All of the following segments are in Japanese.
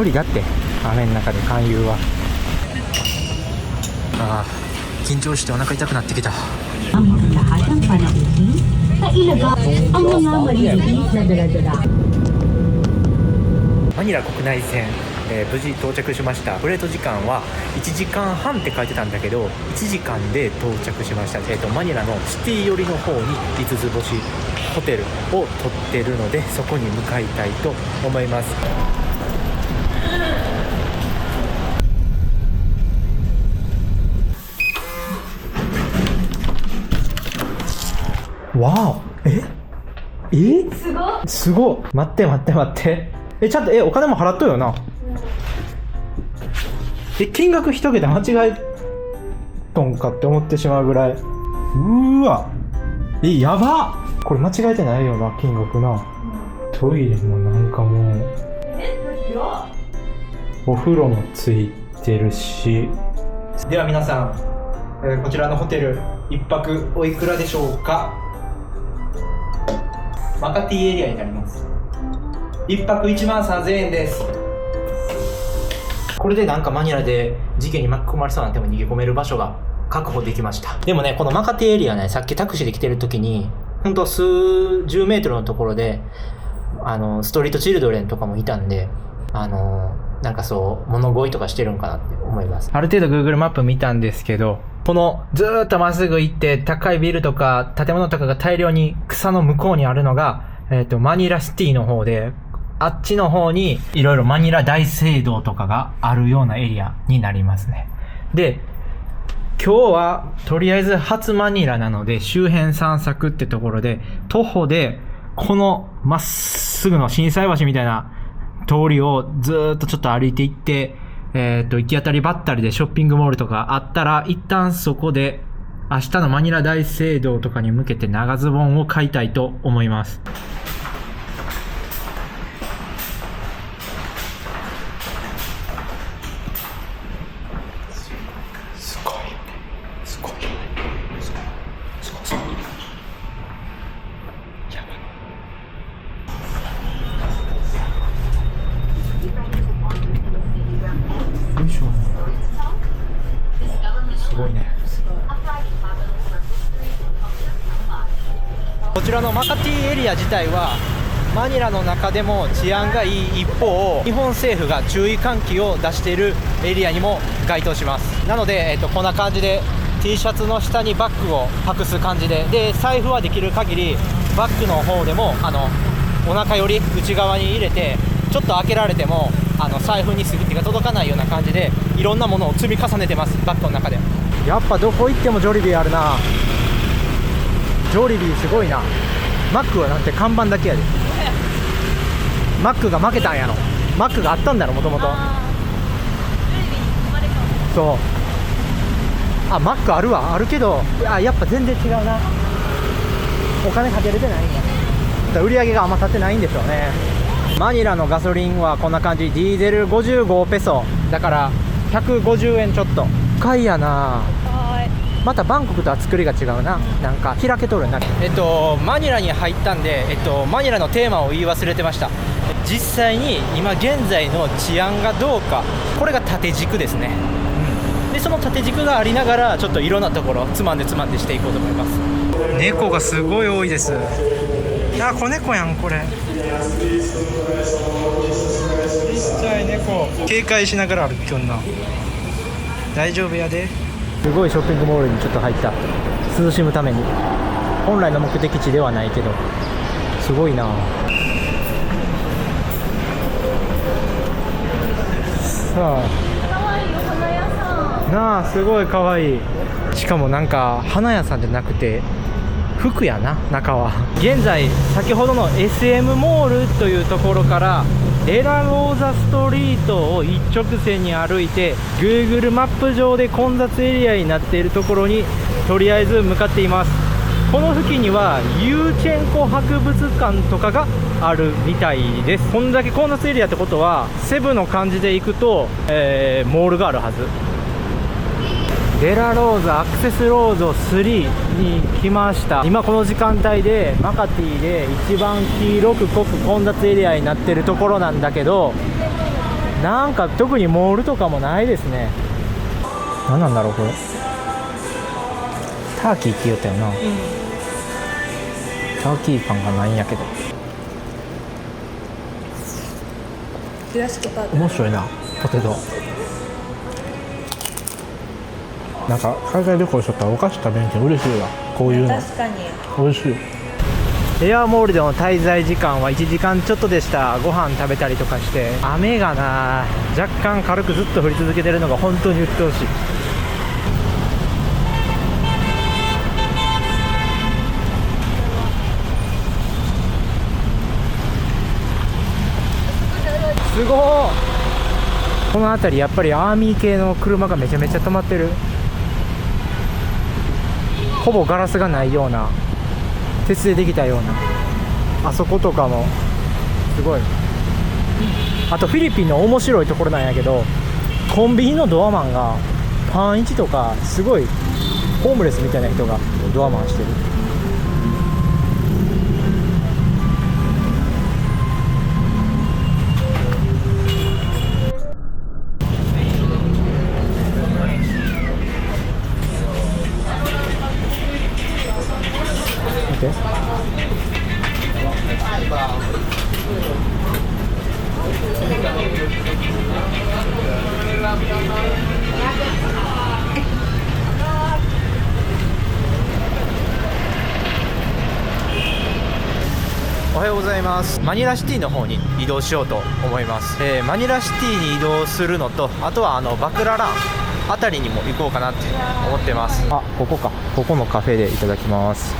無理だって、雨の中で勧誘は。ああ、緊張してお腹痛くなってきた。マニラ国内線、無事到着しました。フライト時間は1時間半って書いてたんだけど、1時間で到着しました。マニラのシティ寄りの方に5つ星ホテルを取ってるので、そこに向かいたいと思います。わお、すごっ。待ってちゃんとお金も払っとるよな。金額一桁間違えとんかって思ってしまうぐらい。うわ、やばっ。これ間違えてないよな、金額な。トイレもなんかもうお風呂もついてるし。では皆さん、こちらのホテル1泊おいくらでしょうか。マカティエリアになります。1泊13,000円です。これでなんかマニラで事件に巻き込まれそうなんても逃げ込める場所が確保できました。でもね、このマカティエリアね、さっきタクシーで来てる時にほんと数十メートルのところでストリートチルドレンとかもいたんで、なんかそう物乞いとかしてるんかなって思います。ある程度 Google マップ見たんですけど、このずーっとまっすぐ行って高いビルとか建物とかが大量に草の向こうにあるのが、マニラシティの方で、あっちの方にいろいろマニラ大聖堂とかがあるようなエリアになりますね。で、今日はとりあえず初マニラなので周辺散策ってところで、徒歩でこのまっすぐの心斎橋みたいな通りをずーっとちょっと歩いていって、行き当たりばったりでショッピングモールとかあったら、一旦そこで明日のマニラ大聖堂とかに向けて長ズボンを買いたいと思います。すごいね。こちらのマカティエリア自体はマニラの中でも治安がいい一方、日本政府が注意喚起を出しているエリアにも該当します。なので、こんな感じで T シャツの下にバッグを隠す感じで、財布はできる限りバッグの方でもお腹より内側に入れて、ちょっと開けられても財布にすぐ手が届かないような感じでいろんなものを積み重ねてます、バッグの中で。やっぱどこ行ってもジョリビーあるな。ジョリビーすごいな。マックはなんて看板だけやで。マックが負けたんやろ。マックがあったんだろ、もともと。そう、マックあるわ、あるけど、やっぱ全然違うな。お金かけれてないんや。売り上げがあんま立ってないんでしょうね。マニラのガソリンはこんな感じ。ディーゼル55ペソだから150円ちょっと。高いやな。またバンコクとは作りが違うな。なんか開けとるな。マニラに入ったんで、マニラのテーマを言い忘れてました。実際に今現在の治安がどうか、これが縦軸ですね。でその縦軸がありながら、ちょっといろんなところつまんでしていこうと思います。猫がすごい多いです。子猫やんこれ。ちっちゃい猫。警戒しながら歩きよんな。大丈夫やで。すごいショッピングモールにちょっと入った。涼しむために。本来の目的地ではないけど、すごいな。さあ、なあ、すごいかわいい。しかもなんか花屋さんじゃなくて服やな、中は。現在先ほどの SM モールというところからデラローザストリートを一直線に歩いて Google マップ上で混雑エリアになっているところにとりあえず向かっています。この付近にはユーチェンコ博物館とかがあるみたいです。こんだけ混雑エリアってことはセブの感じで行くと、モールがあるはず。デラローザアクセスロード3に来ました。今この時間帯でマカティで一番黄色く濃く混雑エリアになってるところなんだけど、なんか特にモールとかもないですね。何なんだろうこれ。ターキーって言ったよな、ターキーパンがないんやけど。ジュラシックパーク面白いなポテト。なんか海外旅行しとったらお菓子食べんけど嬉しいわ、こういうの。確かに美味しい。エアモールでの滞在時間は1時間ちょっとでした。ご飯食べたりとかして、雨がな若干軽くずっと降り続けてるのが本当に鬱陶しい。すごー。この辺りやっぱりアーミー系の車がめちゃめちゃ止まってる。ほぼガラスがないような、鉄でできたような、あそことかもすごい。あとフィリピンの面白いところなんやけど、コンビニのドアマンがパンイチとか、すごいホームレスみたいな人がドアマンしてる。おはようございます。マニラシティの方に移動しようと思います。マニラシティに移動するのと、あとはバクラランあたりにも行こうかなって思ってます。あ、ここか。ここのカフェでいただきます。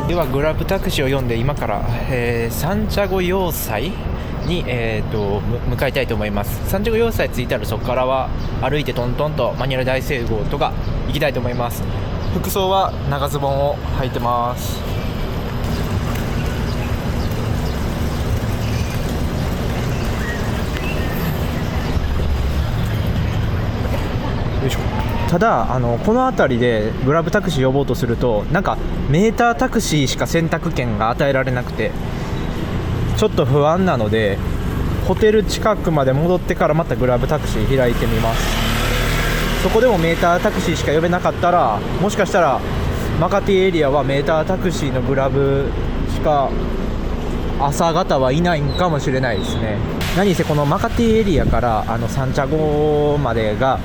ではグラブタクシーを呼んで今から、サンチャゴ要塞に、向かいたいと思います。サンチャゴ要塞着いたらそこからは歩いてトントンとマニラ大聖堂とか行きたいと思います。服装は長ズボンを履いてます。よいしょ。ただこの辺りでグラブタクシー呼ぼうとすると、なんかメータータクシーしか選択権が与えられなくてちょっと不安なので、ホテル近くまで戻ってからまたグラブタクシー開いてみます。そこでもメータータクシーしか呼べなかったら、もしかしたらマカティエリアはメータータクシーのグラブしか朝方はいないんかもしれないですね。何せこのマカティエリアからサンチャゴまでが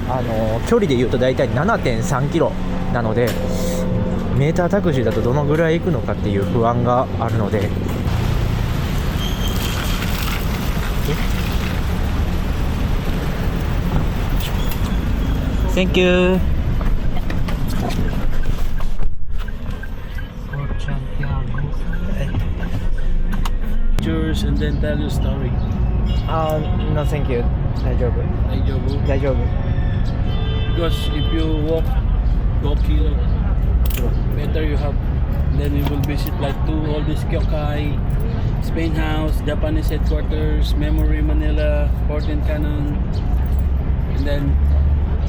距離でいうと大体 7.3 キロなので、メータータクシーだとどのぐらい行くのかっていう不安があるので、Thank you. Pictures and then tell your story. No, thank you. 大丈夫。大丈夫。Because if you walk 5 kilo, better you have. Then we will visit like all this Kyokai, Spain House, Japanese headquarters, Memory Manila, Port and Cannon, and then.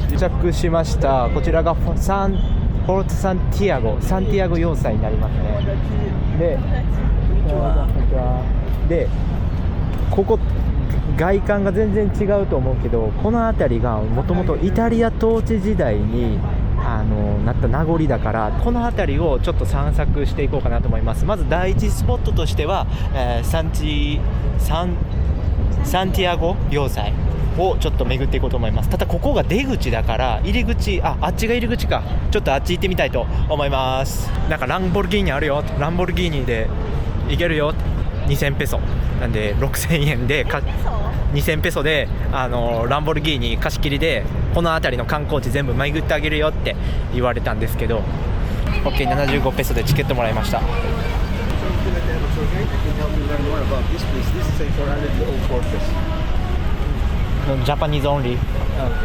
到着しました。こちらがポートサンティアゴ要塞になりますね。で、ここ外観が全然違うと思うけど、この辺りがもともとイタリア統治時代になった名残だから、この辺りをちょっと散策していこうかなと思います。まず第一スポットとしては、サンティアゴ要塞をちょっと巡っていこうと思います。ただここが出口だから入り口、あっちが入り口か。ちょっとあっち行ってみたいと思います。なんかランボルギーニあるよ、ランボルギーニで行けるよ、2000ペソなんで6000円で2000ペソでランボルギーニ貸し切りでこの辺りの観光地全部巡ってあげるよって言われたんですけど、 OK75 ペソでチケットもらいました。ジャパニーズオンリー、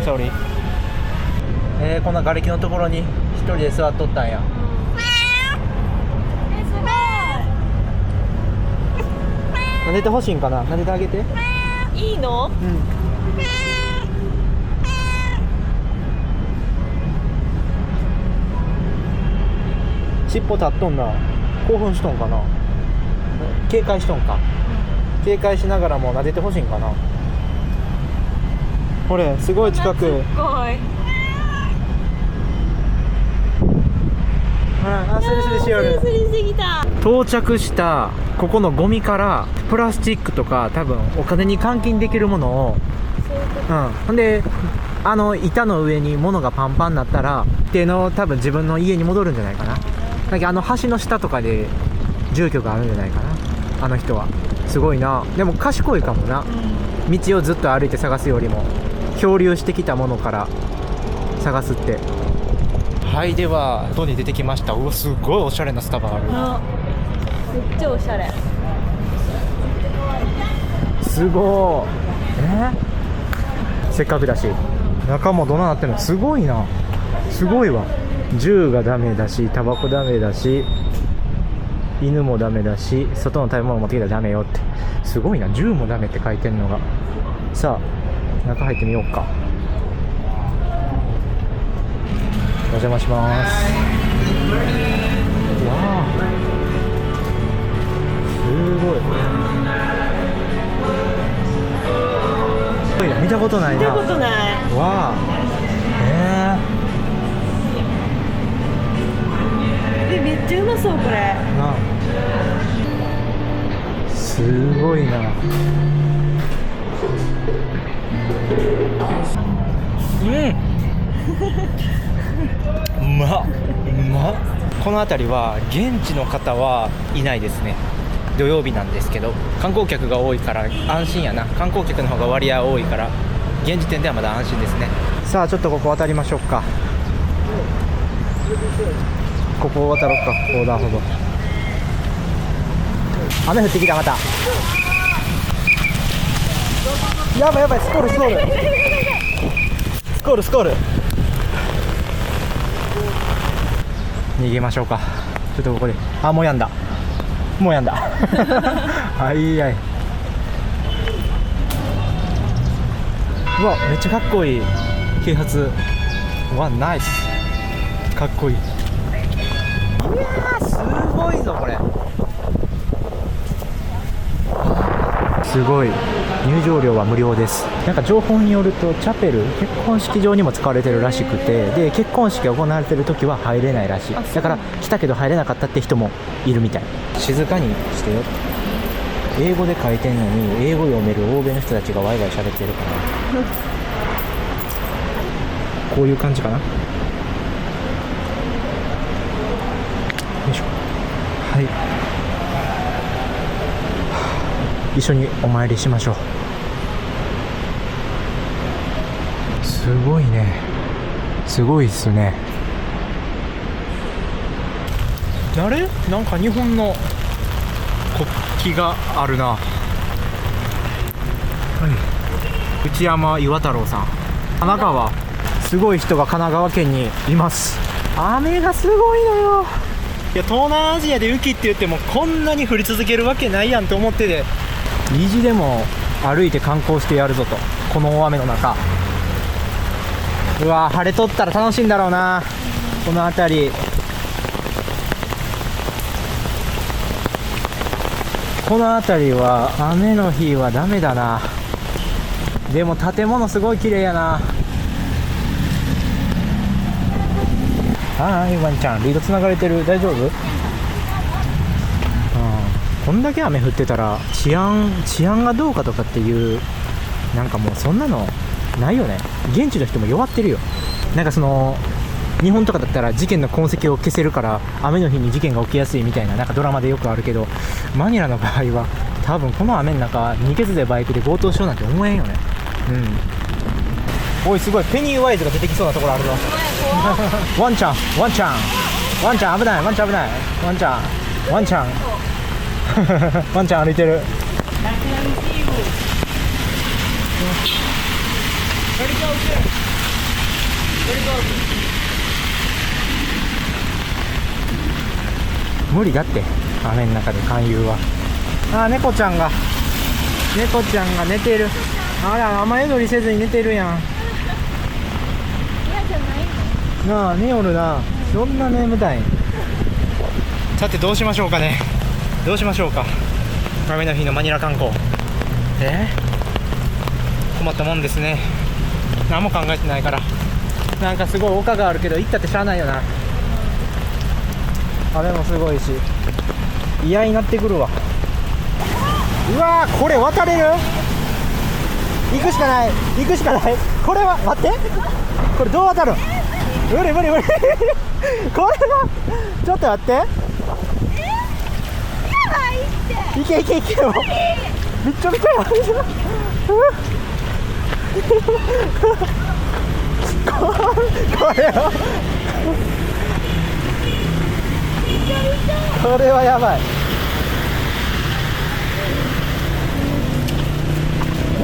ソーリー。こんな瓦礫のところに一人で座っとったんや。撫でてほしいんかな。撫でてあげて。いいの？うん。尻尾立っとんな。興奮しとんかな。警戒しとんか。警戒しながらも撫でてほしいんかな。これすごい近く。すごい。スリスリしよる。スリしてきた。到着したここのゴミからプラスチックとか多分お金に換金できるものを、ほんで板の上に物がパンパンになったらっていうのを多分自分の家に戻るんじゃないかな。だけど橋の下とかで住居があるんじゃないかな、あの人は。すごいな。でも賢いかもな、道をずっと歩いて探すよりも漂流してきたものから探すって。はい、では外に出てきました。うわ、すごいおしゃれなスタバある。めっちゃおしゃれ。すごい。せっかくだし中もどうなってるの。すごいな。すごいわ。銃がダメだし、タバコダメだし、犬もダメだし、外の食べ物持ってきたらダメよって。すごいな。銃もダメって書いてんのが。さあ中入ってみようか。お邪魔します。わあ、すごい。すごいな。見たことないな。見たことない。わあ、めっちゃうまそうこれ。な、すごいな。うまっ、うまっ。この辺りは現地の方はいないですね。土曜日なんですけど観光客が多いから安心やな。観光客の方が割合多いから現時点ではまだ安心ですね。さあちょっとここ渡りましょうか。ここを渡ろうか、横断歩道。雨降ってきた。またやばいやばい。スコールスコールスコールスコール。逃げましょうか。ちょっとここで、あ、もうやんだ、もうやんだはいはい。うわ、めっちゃかっこいい啓発。うわ、ナイス、かっこいい。いやー、すごいぞこれ。すごい。入場料は無料です。なんか情報によるとチャペル、結婚式場にも使われてるらしくて、で結婚式が行われてる時は入れないらしい。だから来たけど入れなかったって人もいるみたい。静かにしてよ。英語で書いてんのに英語読める欧米の人たちがワイワイ喋ってるからこういう感じかな。よいしょ。はい、一緒にお参りしましょう。すごいね、すごいっすね。あれ、なんか日本の国旗があるな。はい、内山岩太郎さん。神奈川、すごい人が神奈川県にいます。雨がすごいのよ。いや、東南アジアで雪って言ってもこんなに降り続けるわけないやんと思ってて、意地でも歩いて観光してやるぞと。この大雨の中、うわ、晴れとったら楽しいんだろうな、この辺り。この辺りは雨の日はダメだな。でも建物すごい綺麗やな。はい、ワンちゃんリードつながれてる。大丈夫？こんだけ雨降ってたら治安がどうかとかっていう、なんかもうそんなのないよね。現地の人も弱ってるよ。なんかその日本とかだったら事件の痕跡を消せるから雨の日に事件が起きやすいみたいな、なんかドラマでよくあるけど、マニラの場合は多分この雨の中逃げずでバイクで強盗しようなんて思えんよね。おい、すごいペニーワイズが出てきそうなところあるぞワンちゃんワンちゃんワンちゃん危ない、ワンちゃん危ない、ワンちゃんワンちゃんワンちゃん歩いてる。無理だって雨の中で勧誘は。あー、猫ちゃんが寝てる。あら、雨宿りせずに寝てるやん。なあ、寝おるな。そんな眠たい。さてどうしましょうかね。どうしましょうか。雨の日のマニラ観光、困ったもんですね。何も考えてないから。なんかすごい丘があるけど行ったってしゃあないよな。雨もすごいし嫌になってくるわ。うわー、これ渡れる？行くしかない、行くしかない。これは待って、これどう渡るん？無理無理無理これはちょっと待って、いけいけいけよ、めっちゃめちゃやばいじゃんこれはやばい。い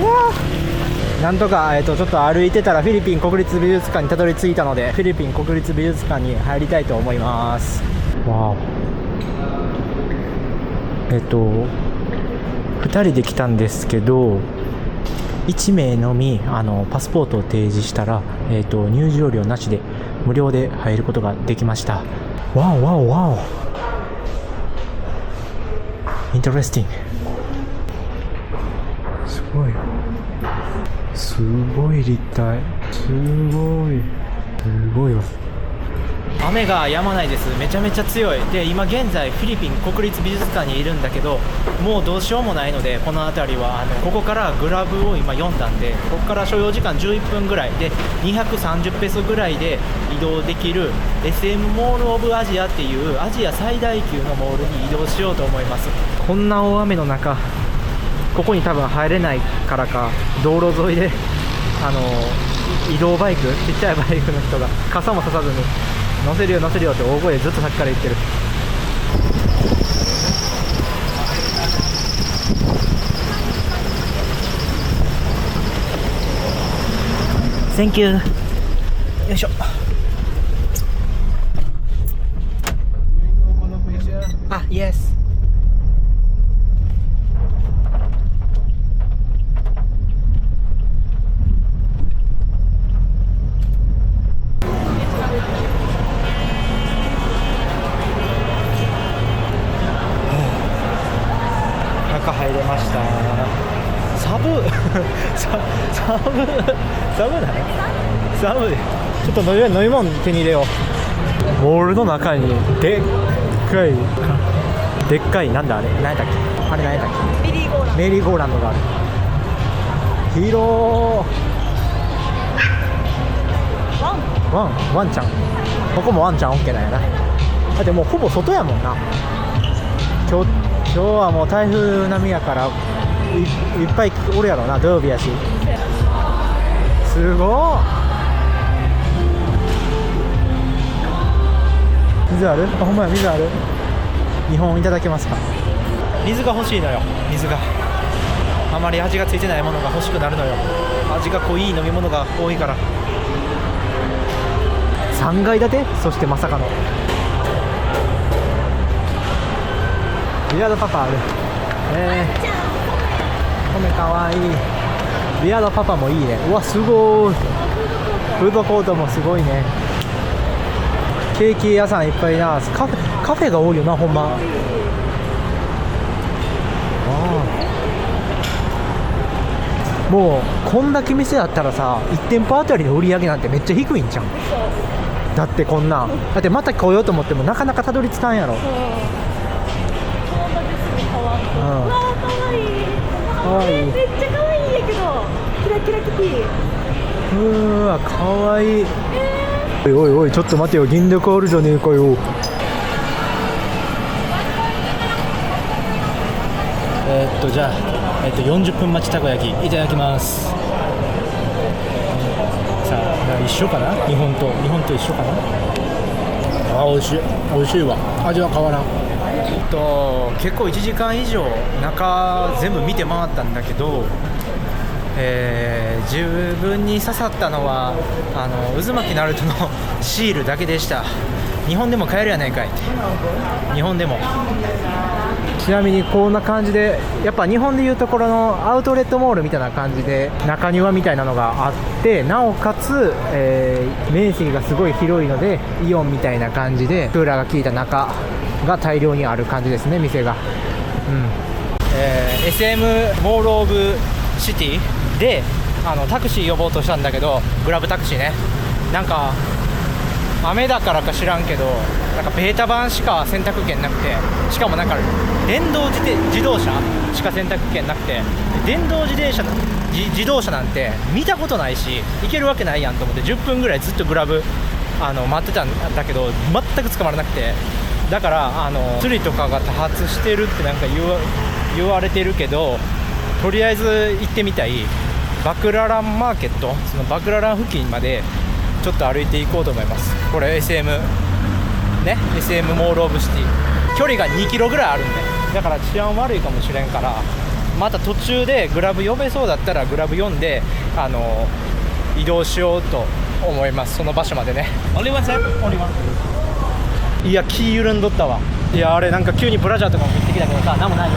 やなんとか、ちょっと歩いてたらフィリピン国立美術館にたどり着いたので、フィリピン国立美術館に入りたいと思います。わお。2人で来たんですけど、1名のみパスポートを提示したら、入場料なしで無料で入ることができました。わおわおわお、インタレスティング。すごい、すごい立体、すごいわ。雨が止まないです。めちゃめちゃ強い。で、今現在フィリピン国立美術館にいるんだけど、もうどうしようもないので、この辺りはここからグラブを今読んだんで、ここから所要時間11分ぐらいで230ペソぐらいで移動できる SM モールオブアジアっていうアジア最大級のモールに移動しようと思います。こんな大雨の中、ここに多分入れないからか、道路沿いで移動バイク、ちっちゃいバイクの人が傘もささずに乗せるよ乗せるよって大声でずっとさっきから言ってる。Thank you。 よいしょ。あ、Yes。中入れました。寒ない？寒い。ちょっと飲み物手に入れよう。モールの中にでっかいなんだあれ、何だっけ、あれ何だっけ、メリーゴーランドがある。広ワンちゃん、ここもワンちゃん OK なんやな。だってもうほぼ外やもんな。今日はもう台風並みやからいっぱいおるやろな、土曜日やし。すごー。水ある？あ、ほんまや、水ある。2本いただけますか？水が欲しいのよ。水があまり味がついてないものが欲しくなるのよ。味が濃い飲み物が多いから。3階建て、そしてまさかのビアードパパある。これかわいい。ビアードパパもいいね。うわ、すごい。フードコートもすごいね。ケーキ屋さんいっぱいな。カフェが多いよな、ほんま。もうこんだけ店あったらさ、1店舗あたりの売り上げなんてめっちゃ低いんじゃん。だってこんな、だってまた来ようと思ってもなかなかたどり着かんやろ。わあ、かわいい。かわいい。めっちゃかわいいんやけど、キラキラキティ。うわ、かわいい。おいおい、ちょっと待てよ、銀力あるじゃねえかよ。じゃあ、40分待ちたこ焼きいただきます。さあ、一緒かな、日本と一緒かな。あ、美味しいわ。味は変わらん。結構1時間以上中全部見て回ったんだけど、自分に刺さったのは渦巻きナルトのシールだけでした。日本でも買えるやないかいって。日本でも。ちなみにこんな感じで、やっぱ日本でいうところのアウトレットモールみたいな感じで中庭みたいなのがあって、なおかつ、面積がすごい広いのでイオンみたいな感じでクーラーが効いた中が大量にある感じですね、店が。SM モールオブシティでタクシー呼ぼうとしたんだけど、グラブタクシーね、なんか雨だからか知らんけど、なんかベータ版しか選択権なくて、しかもなんか電動自動車しか選択権なくて、電動自動車なんて見たことないし行けるわけないやんと思って10分ぐらいずっとグラブ待ってたんだけど、全く捕まらなくて、だから釣りとかが多発してるってなんか言われてるけど、とりあえず行ってみたいバクラランマーケット、そのバクララン付近までちょっと歩いていこうと思います。これ SM モールオブシティ、距離が2キロぐらいあるんで、だから治安悪いかもしれんから、また途中でグラブ呼べそうだったらグラブ呼んで移動しようと思います、その場所までね。Only one set? Only one. いや、気緩んどったわ。いや、あれなんか急にブラジャーとかも行ってきたけどさ、なんもないよ。